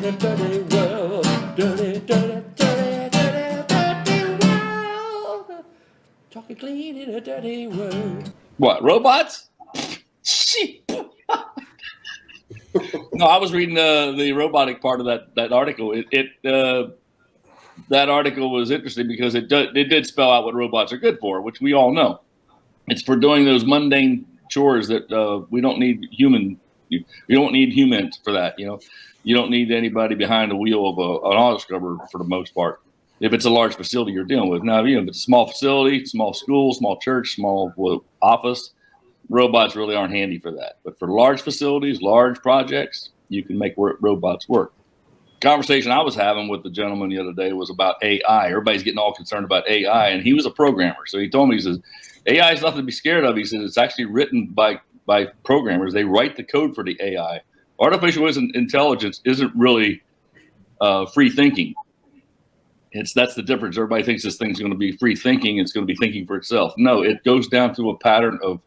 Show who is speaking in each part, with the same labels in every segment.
Speaker 1: in a dirty world. Dirty, dirty, dirty, dirty, dirty world. Talking clean in a dirty world.
Speaker 2: What, robots? Sheep. No, I was reading the robotic part of that article. That article was interesting because it did spell out what robots are good for, which we all know. It's for doing those mundane chores that we don't need human. You don't need humans for that. You don't need anybody behind the wheel of an auto scrubber for the most part. If it's a large facility you're dealing with. Now, if it's a small facility, small school, small church, small office, robots really aren't handy for that. But for large facilities, large projects, you can make robots work. Conversation I was having with the gentleman the other day was about AI. Everybody's getting all concerned about AI, and he was a programmer. So he told me, he says, AI is nothing to be scared of. He says it's actually written by programmers. They write the code for the AI. Artificial intelligence isn't really free thinking. That's the difference. Everybody thinks this thing's going to be free thinking. It's going to be thinking for itself. No, it goes down to a pattern of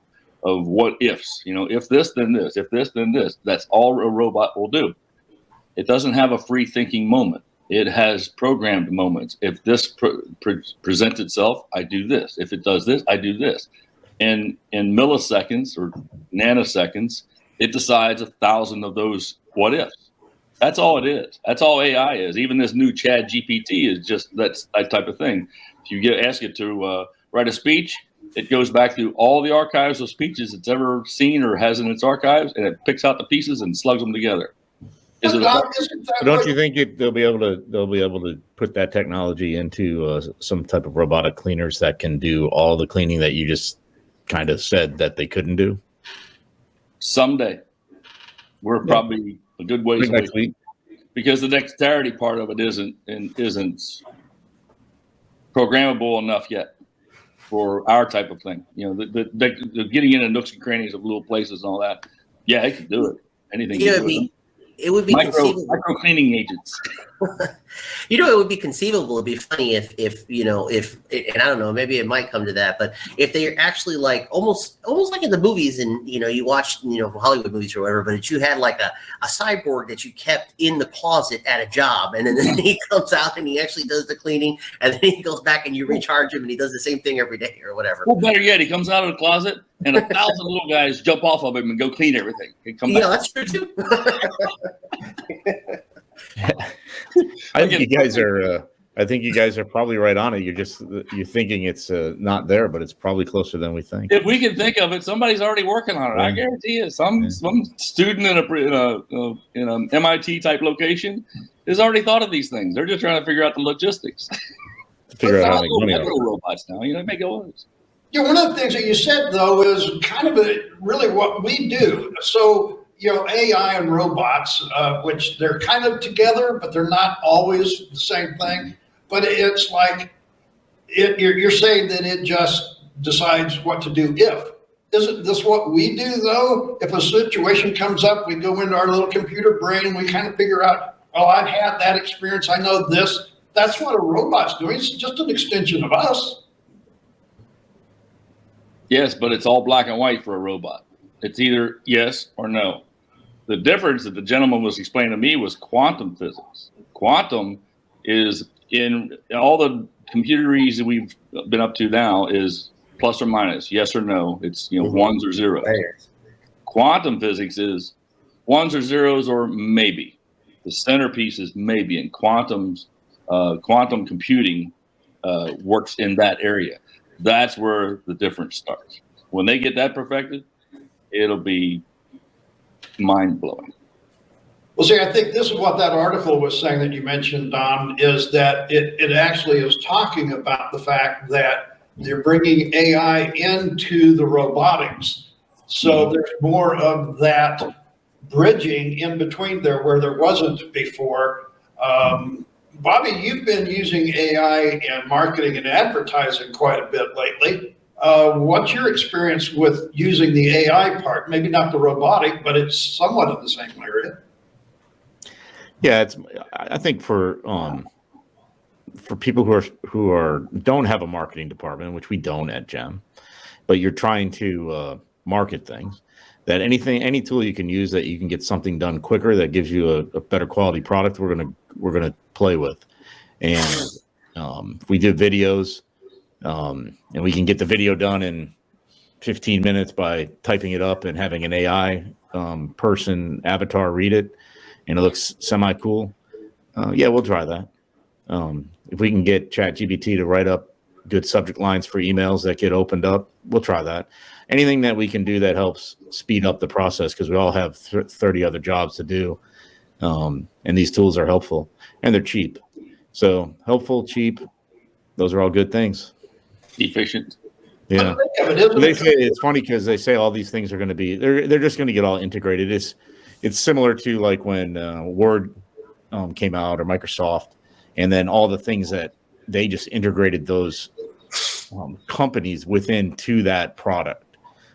Speaker 2: what ifs. If this, then this. If this, then this. That's all a robot will do. It doesn't have a free thinking moment. It has programmed moments. If this presents itself, I do this. If it does this, I do this. And in milliseconds or nanoseconds, it decides 1,000 of those what ifs. That's all it is. That's all AI is. Even this new Chat GPT is just that type of thing. If you ask it to write a speech, it goes back through all the archives of speeches it's ever seen or has in its archives, and it picks out the pieces and slugs them together.
Speaker 3: Don't you think they'll be able to put that technology into some type of robotic cleaners that can do all the cleaning that you just kind of said that they couldn't do?
Speaker 2: Someday. We're probably a good ways
Speaker 3: next week,
Speaker 2: because the dexterity part of it isn't programmable enough yet for our type of thing. The getting into nooks and crannies of little places and all that. Yeah, it can do it. Anything.
Speaker 4: It would be
Speaker 2: micro cleaning agents.
Speaker 4: It would be conceivable. It'd be funny if and I don't know, maybe it might come to that, but if they're actually like almost like in the movies, and you watch Hollywood movies or whatever, but you had like a cyborg that you kept in the closet at a job, and then he comes out and he actually does the cleaning, and then he goes back and you recharge him and he does the same thing every day or whatever.
Speaker 2: Well, better yet, he comes out of the closet and 1,000 little guys jump off of him and go clean everything and come back.
Speaker 4: Yeah, that's true too.
Speaker 3: I think you guys are probably right on it. You're thinking it's not there, but it's probably closer than we think.
Speaker 2: If we can think of it, somebody's already working on it. I guarantee you, some student in an MIT type location has already thought of these things. They're just trying to figure out the logistics.
Speaker 3: Figure out how to make money.
Speaker 2: Little robots now, make it work.
Speaker 5: Yeah, one of the things that you said though is kind of really what we do. So. AI and robots, which they're kind of together, but they're not always the same thing. But it's like you're saying that it just decides what to do. Isn't this what we do though? If a situation comes up, we go into our little computer brain and we kind of figure out, oh, I've had that experience. I know this. That's what a robot's doing. It's just an extension of us.
Speaker 2: Yes, but it's all black and white for a robot. It's either yes or no. The difference that the gentleman was explaining to me was quantum physics. Quantum is in all the computeries that we've been up to now is plus or minus, yes or no. It's ones or zeros. Quantum physics is ones or zeros or maybe. The centerpiece is maybe, and quantum computing works in that area. That's where the difference starts. When they get that perfected, it'll be mind-blowing.
Speaker 5: Well, see, I think this is what that article was saying that you mentioned, Don, is that it actually is talking about the fact that they're bringing AI into the robotics. So there's more of that bridging in between there where there wasn't before. Bobby, you've been using AI in marketing and advertising quite a bit lately. What's your experience with using the AI part? Maybe not the robotic, but it's somewhat in the same area.
Speaker 3: Yeah, I think for people who don't have a marketing department, which we don't at GEM, but you're trying to market things. that any tool you can use that you can get something done quicker that gives you a better quality product, we're gonna play with. And if we did videos, and we can get the video done in 15 minutes by typing it up and having an AI person avatar read it, and it looks semi cool. Yeah, we'll try that. If we can get ChatGPT to write up good subject lines for emails that get opened up, we'll try that. Anything that we can do that helps speed up the process, because we all have 30 other jobs to do. And these tools are helpful and they're cheap. So helpful, cheap, those are all good things.
Speaker 2: Efficient.
Speaker 3: Yeah. They say it's funny because they say all these things are going to be, they're just going to get all integrated. It's similar to like when Word came out, or Microsoft, and then all the things that they just integrated those companies within to that product.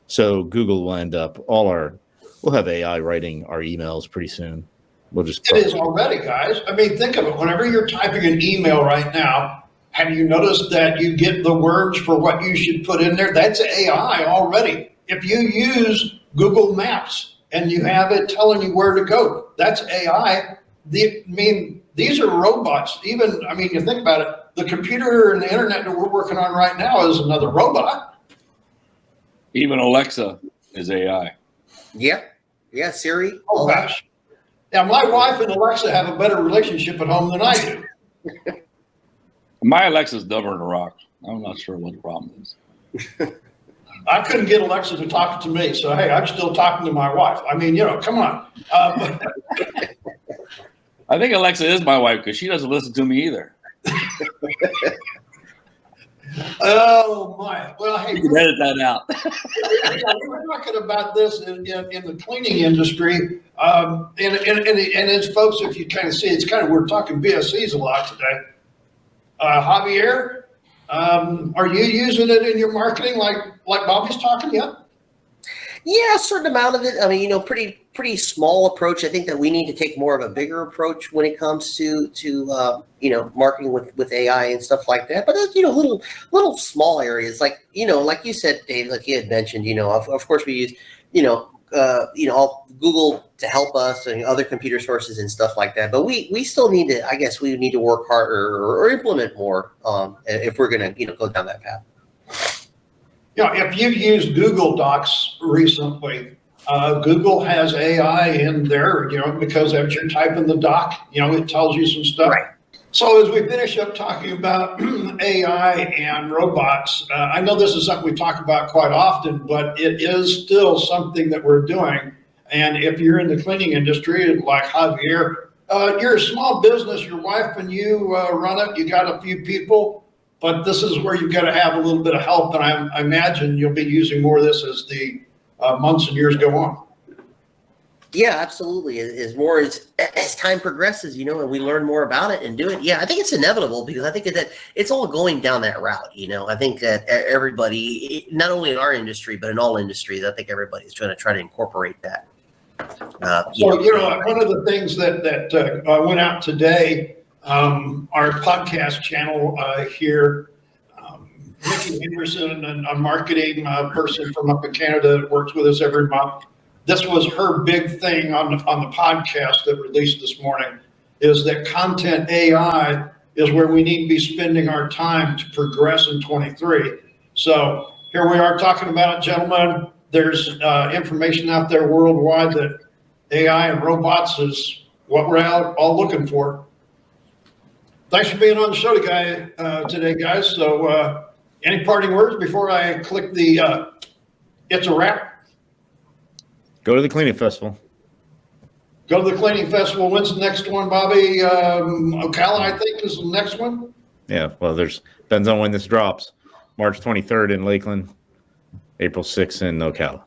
Speaker 3: So Google will end up we'll have AI writing our emails pretty soon. We'll just
Speaker 5: It is already, guys. I mean, think of it. Whenever you're typing an email right now, have you noticed that you get the words for what you should put in there? That's AI already. If you use Google Maps and you have it telling you where to go, that's AI. These are robots. You think about it. The computer and the internet that we're working on right now is another robot.
Speaker 2: Even Alexa is AI.
Speaker 4: Yeah. Yeah. Siri.
Speaker 5: Oh, gosh. Yeah, my wife and Alexa have a better relationship at home than I do.
Speaker 2: My Alexa's dumber than a rock. I'm not sure what the problem is.
Speaker 5: I couldn't get Alexa to talk to me, so hey, I'm still talking to my wife. Come on.
Speaker 2: I think Alexa is my wife because she doesn't listen to me either.
Speaker 5: Oh my! Well, hey,
Speaker 2: you can edit that out.
Speaker 5: we're talking about this in the cleaning industry, and it's folks. If you kind of see, we're talking BSCs a lot today. Javier, are you using it in your marketing like Bobby's talking yet?
Speaker 4: Yeah, a certain amount of it. Pretty small approach. I think that we need to take more of a bigger approach when it comes to marketing with AI and stuff like that. But there's little small areas like you said, Dave, like you had mentioned. Of course we use all Google to help us and other computer sources and stuff like that. But we still need to. I guess we need to work harder or implement more if we're going to go down that path.
Speaker 5: If you've used Google Docs recently, Google has AI in there, because as you're typing the doc, it tells you some stuff.
Speaker 4: Right.
Speaker 5: So as we finish up talking about AI and robots, I know this is something we talk about quite often, but it is still something that we're doing. And if you're in the cleaning industry, like Javier, you're a small business, your wife and you run it, you got a few people, but this is where you've got to have a little bit of help. And I imagine you'll be using more of this as the months and years go on.
Speaker 4: Yeah, absolutely. As time progresses, and we learn more about it and do it. Yeah, I think it's inevitable because I think that it's all going down that route. I think that everybody, not only in our industry, but in all industries, I think everybody's trying to try to incorporate that.
Speaker 5: One of the things that went out today, our podcast channel here, Nikki Henderson, a marketing person from up in Canada that works with us every month. This was her big thing on the podcast that released this morning, is that content AI is where we need to be spending our time to progress in 23. So here we are talking about it, gentlemen. There's information out there worldwide that AI and robots is what we're all looking for. Thanks for being on the show today, guys. So any parting words before I click the it's a wrap?
Speaker 3: Go to the cleaning festival.
Speaker 5: Go to the cleaning festival. When's the next one, Bobby? Ocala, I think, is the next one.
Speaker 3: Yeah, well, depends on when this drops. March 23rd in Lakeland, April 6th in Ocala.